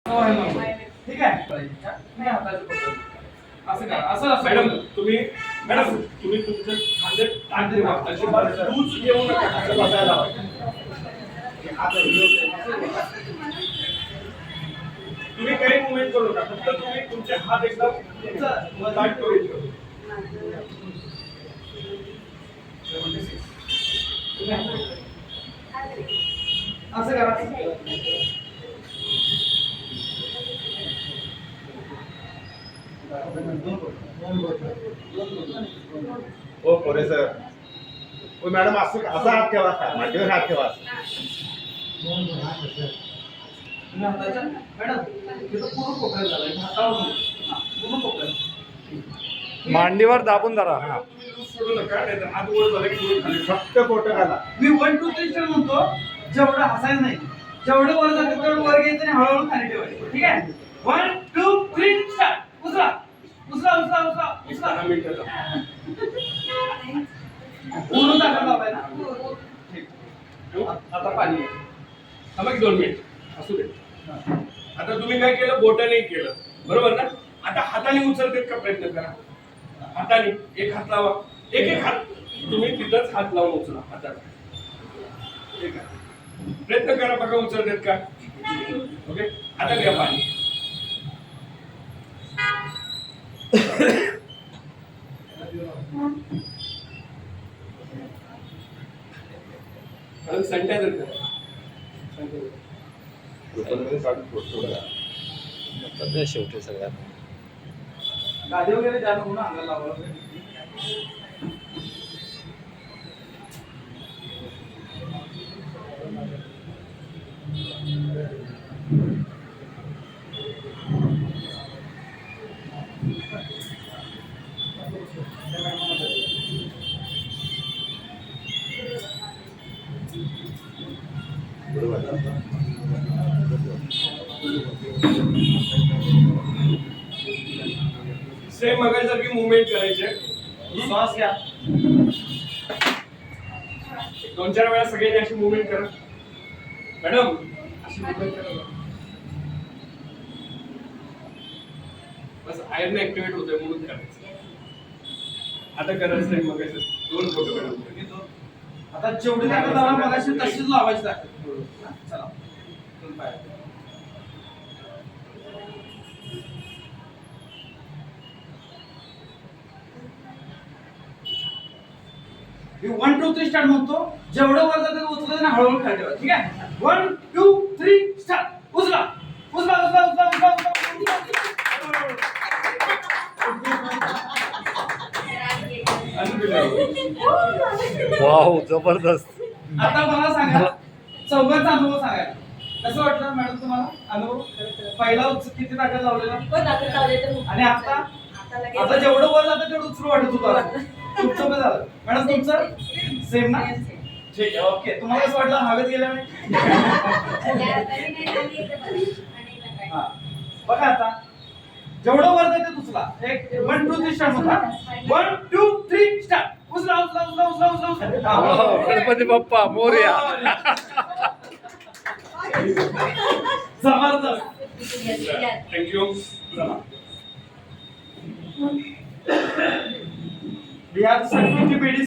ठीक आहे. नाही हाताचं पकडून. असं करा. असं मॅडम तुम्ही तुमचे खांदे ताण ठेवा. अजिबात लूज घेऊ नका. असं बसायला लावा. तुम्ही काही मुवमेंट करू नका. फक्त तुम्ही तुमचे हात एकदम ताट करून ठेवा. असं करा. ओ कोरे सर ओ मॅडम असं असा हात ठेवा मांडीवर हात ठेवा मॅडम तिथं पूर्ण कोपऱ्यात झालं हातावर पूर्ण कोपऱ्यात मांडीवर दाबून धरा. सोडू नका. नाहीतर हात वर झाले की वर खाली. फक्त पोट घाला. मी 1 2 3 स्टार म्हणतो. जेवढं हसायचं नाही, जेवढं वर जातं तेवढं वर घ्यायचं आणि हळूहळू खाली ठेवायचं. ठीक आहे. 1 2 3 स्टार्ट. उचला उचला उचला उचला उचला. 10 मिनिटं. पूर्ण ताकद लावाय ना. ठीक. आता पाणी घ्या. थांबा की 2 मिनिट. असू दे. आता तुम्ही काय केलं? बोटाने केलं. बरोबर ना? आता हाताने उचलतेत का प्रयत्न करा. हाताने एक हात लावा. एक हात तुम्ही तिथंच हात लावून उचला हाताने. ठीक आहे. प्रयत्न करा बघा उचलतेत का. ओके. आता घ्या पाणी. सॅनिटायझर करा. शेवटी सगळ्यात गादी वगैरे जाणं होणं अंगाला लावावं. सेम मगासारखी मुवमेंट करायची. श्वास घ्या. 2-4 वेळा सगळ्यांनी अशी मुवमेंट करा. मॅडम अशी मुवमेंट करा. बस आयर्न ऍक्टिव्हेट होतोय म्हणून करायचं. आता करायचं नाही मगाशी 2 फोटो मॅडम. आता जेवढी ताकद लावा मगाशी तशीच लावायची ताकद. चला. दोन पाय. मी 1 2 3 स्टार्ट म्हणतो. जेवढं वर जातं उचलायचं आणि हळूहळू खाली ठेवा. ठीक आहे. 1 2 3 स्टार्ट. उचला उचला उचला उचला उचला वाव जबरदस्त. आता मला सांगा चौघांचा अनुभव सांगायला कसं वाटलं मॅडम तुम्हाला अनुभव. पहिला किती ताकद लावलेला आणि आता जेवढं वर जातं तेवढं उचलू वाटत होतं. तुमचं पण झालं मॅडम. तुमचं सेम ना. ठीक आहे. ओके. तुम्हाला कसं वाटलं हवेत गेल्याने. हा बघा आता जेवढं वर जातं उचला. एक 1 2 3 स्टार्ट म्हणा. 1 2 3 स्टार्ट. उचला उचला उचला उचला उचला वाव, गणपती बाप्पा मोरया. जबरदस्त. थँक्यू. We have certificate